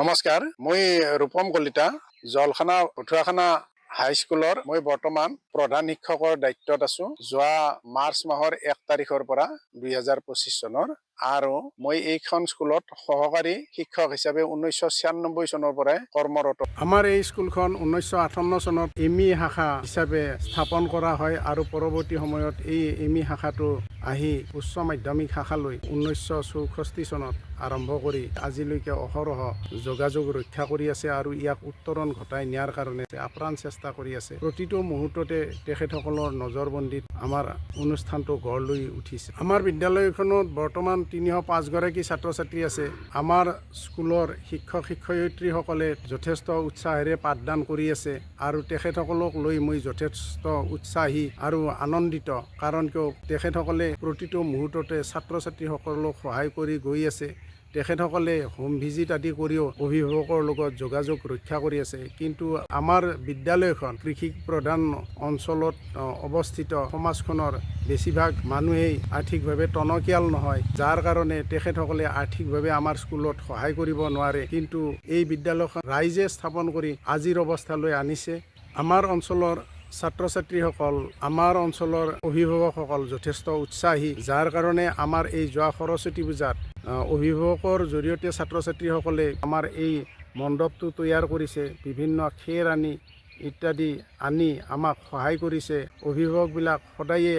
নমস্কাৰ, মই ৰূপম কলিতা জলখানা উঠুৱাখানা হাইস্কুলৰ মই বৰ্তমান প্ৰধান শিক্ষকৰ দায়িত্বত আছো। যোৱা মাৰ্চ মাহৰ 1 তাৰিখৰ পৰা 2025 চনৰ আৰু মই এইখন স্কুলত সহকাৰী শিক্ষক হিচাপে 1996 চনৰ পৰাই কৰ্মৰত। আমাৰ এই স্কুলখন 1958 চনত এমই শাখা হিচাপে স্থাপন কৰা হয় আৰু পৰৱৰ্তী সময়ত এই এমই শাখাটো আহি উচ্চ মাধ্যমিক শাখালৈ 1964 চনত আৰম্ভ কৰি আজিলৈকে অহৰহ যোগাযোগ ৰক্ষা কৰি আছে আৰু ইয়াক উত্তৰণ ঘটাই নিয়াৰ কাৰণে আপ্ৰাণ চেষ্টা কৰি আছে। প্ৰতিটো মুহূৰ্ততে তেখেতসকলৰ নজৰবন্দীত আমাৰ অনুষ্ঠানটো গঢ় লৈ উঠিছে। আমাৰ বিদ্যালয়খনত বৰ্তমান 305 গৰাকী ছাত্ৰ ছাত্ৰী আছে। আমাৰ স্কুলৰ শিক্ষক শিক্ষয়িত্ৰীসকলে যথেষ্ট উৎসাহেৰে পাঠদান কৰি আছে আৰু তেখেতসকলক লৈ মই যথেষ্ট উৎসাহী আৰু আনন্দিত, কাৰণ কিয় তেখেতসকলে প্ৰতিটো মুহূৰ্ততে ছাত্ৰ ছাত্ৰীসকলক সহায় কৰি গৈ আছে। তেখেতসকলে হোম ভিজিট আদি কৰিও অভিভাৱকৰ লগত যোগাযোগ ৰক্ষা কৰি আছে। কিন্তু আমাৰ বিদ্যালয়খন কৃষি প্ৰধান অঞ্চলত অৱস্থিত, সমাজখনৰ বেছিভাগ মানুহেই আৰ্থিকভাৱে টনকিয়াল নহয়, যাৰ কাৰণে তেখেতসকলে আৰ্থিকভাৱে আমাৰ স্কুলত সহায় কৰিব নোৱাৰে। কিন্তু এই বিদ্যালয়খন ৰাইজে স্থাপন কৰি আজিৰ অৱস্থালৈ আনিছে। আমাৰ অঞ্চলৰ ছাত্ৰ ছাত্ৰীসকল, আমাৰ অঞ্চলৰ অভিভাৱকসকল যথেষ্ট উৎসাহী, যাৰ কাৰণে আমাৰ এই যোৱা সৰস্বতী পূজাত অভিভাৱকৰ জৰিয়তে ছাত্ৰ ছাত্ৰীসকলে আমাৰ এই মণ্ডপটো তৈয়াৰ কৰিছে, বিভিন্ন খেৰ ইত্যাদি আনি আমাক সহায় কৰিছে। অভিভাৱকবিলাক সদায়ে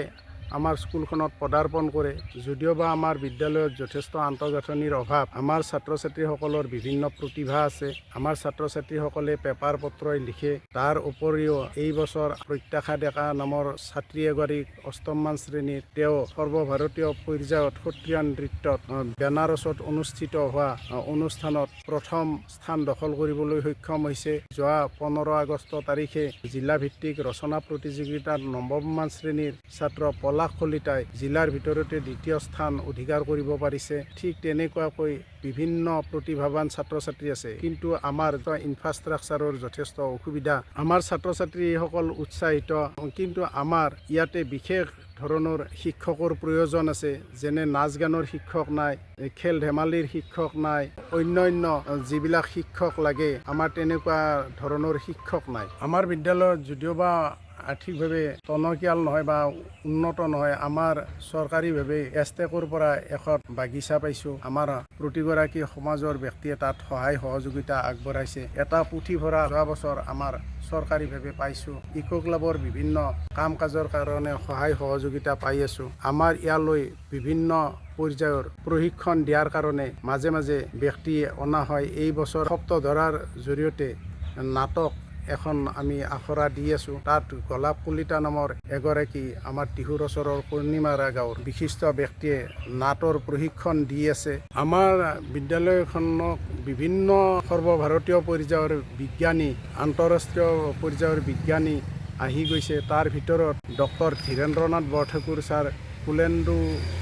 আমাৰ স্কুলখনত পদাৰ্পণ কৰে। যদিওবা আমাৰ বিদ্যালয়ত যথেষ্ট আন্তঃগাঁথনিৰ অভাৱ, আমাৰ ছাত্ৰ ছাত্ৰীসকলৰ বিভিন্ন প্ৰতিভা আছে। আমাৰ ছাত্ৰ ছাত্ৰীসকলে পেপাৰ পত্ৰই লিখে। তাৰ উপৰিও এই বছৰ প্ৰত্যাশা ডেকা নামৰ ছাত্ৰী এগৰাকীক 8ম শ্ৰেণীৰ, তেওঁ সৰ্বভাৰতীয় পৰ্যায়ত সত্ৰীয়া নৃত্যত বেনাৰছত অনুষ্ঠিত হোৱা অনুষ্ঠানত প্ৰথম স্থান দখল কৰিবলৈ সক্ষম হৈছে। যোৱা 15 আগষ্ট তাৰিখে জিলাভিত্তিক ৰচনা প্ৰতিযোগিতাত 9ম শ্ৰেণীৰ ছাত্ৰ পলাশ কলিতাই জিলাৰ ভিতৰতে 2য় স্থান অধিকাৰ কৰিব পাৰিছে। ঠিক তেনেকুৱাকৈ বিভিন্ন প্ৰতিভাৱান ছাত্ৰ ছাত্ৰী আছে, কিন্তু আমাৰ ইনফ্ৰাষ্ট্ৰাকচাৰৰ যথেষ্ট অসুবিধা। আমাৰ ছাত্ৰ ছাত্ৰীসকল উৎসাহিত, কিন্তু আমাৰ ইয়াতে বিশেষ ধৰণৰ শিক্ষকৰ প্ৰয়োজন আছে। যেনে নাচ গানৰ শিক্ষক নাই, খেল ধেমালিৰ শিক্ষক নাই, অন্যান্য যিবিলাক শিক্ষক লাগে আমাৰ তেনেকুৱা ধৰণৰ শিক্ষক নাই। আমাৰ বিদ্যালয়ত যদিওবা আৰ্থিকভাৱে টনকিয়াল নহয় বা উন্নত নহয়, আমাৰ চৰকাৰীভাৱে এষ্টেকৰ পৰা এখন বাগিচা পাইছোঁ। আমাৰ প্ৰতিগৰাকী সমাজৰ ব্যক্তিয়ে তাত সহায় সহযোগিতা আগবঢ়াইছে। এটা পুথিভঁৰাল যোৱা বছৰ আমাৰ চৰকাৰীভাৱে পাইছোঁ। ইকো ক্লাবৰ বিভিন্ন কাম কাজৰ কাৰণে সহায় সহযোগিতা পাই আছোঁ। আমাৰ ইয়ালৈ বিভিন্ন পৰ্যায়ৰ প্ৰশিক্ষণ দিয়াৰ কাৰণে মাজে মাজে ব্যক্তি অনা হয়। এই বছৰ সপ্তধৰাৰ জৰিয়তে নাটক এখন আমি আখৰা দি আছোঁ। তাত গোলাপ কলিতা নামৰ এগৰাকী আমাৰ টিহুৰ ওচৰৰ কৰ্ণিমাৰা গাঁৱৰ বিশিষ্ট ব্যক্তিয়ে নাটৰ প্ৰশিক্ষণ দি আছে। আমাৰ বিদ্যালয়খনক বিভিন্ন সৰ্বভাৰতীয় পৰ্যায়ৰ বিজ্ঞানী, আন্তঃৰাষ্ট্ৰীয় পৰ্যায়ৰ বিজ্ঞানী আহি গৈছে। তাৰ ভিতৰত ডক্টৰ ধীৰেন্দ্ৰনাথ বৰঠাকুৰ ছাৰ, কুলেন্দু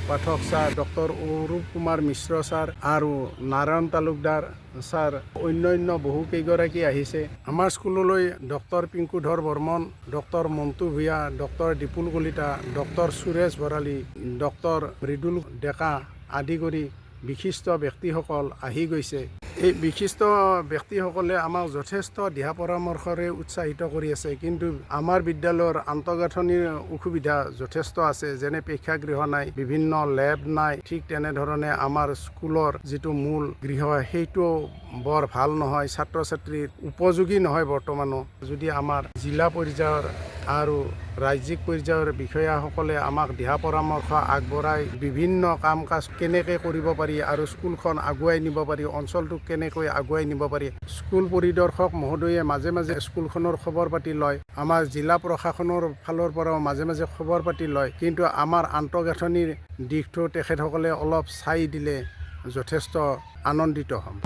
পাঠক ছাৰ, ডক্টৰ অৰূপ কুমাৰ মিশ্ৰ ছাৰ আৰু নাৰায়ণ তালুকদাৰ ছাৰ, অন্যান্য বহু কেইগৰাকী আহিছে। আমাৰ স্কুললৈ doctor Pinkudhar Barman, doctor Montu Bhuyan, doctor Dipul Kalita, doctor Suresh Bharali, doctor Mridul Deka আদি কৰি বিশিষ্ট ব্যক্তিসকল আহি গৈছে। এই বিশিষ্ট ব্যক্তিসকলে আমাক যথেষ্ট দিহা পৰামৰ্শৰে উৎসাহিত কৰি আছে। কিন্তু আমাৰ বিদ্যালয়ৰ আন্তঃগাঁথনিৰ অসুবিধা যথেষ্ট আছে, যেনে প্ৰেক্ষাগৃহ নাই, বিভিন্ন লেব নাই। ঠিক তেনেধৰণে আমাৰ স্কুলৰ যিটো মূল গৃহ সেইটো বৰ ভাল নহয়, ছাত্ৰ ছাত্ৰীৰ উপযোগী নহয় বৰ্তমানো। যদি আমাৰ জিলা পৰ্যায়ৰ আৰু ৰাজ্যিক পৰ্যায়ৰ বিষয়াসকলে আমাক দিহা পৰামৰ্শ আগবঢ়াই বিভিন্ন কাম কাজ কেনেকৈ কৰিব পাৰি আৰু স্কুলখন আগুৱাই নিব পাৰি, অঞ্চলটোক কেনেকৈ আগুৱাই নিব পাৰি, স্কুল পৰিদৰ্শক মহোদয়ে মাজে মাজে স্কুলখনৰ খবৰ পাতি লয়। আমাৰ জিলা প্ৰশাসনৰ ফালৰ পৰাও মাজে মাজে খবৰ পাতি লয়, কিন্তু আমাৰ আন্তঃগাঁথনিৰ দিশটো তেখেতসকলে অলপ চাই দিলে যথেষ্ট আনন্দিত হ'ম।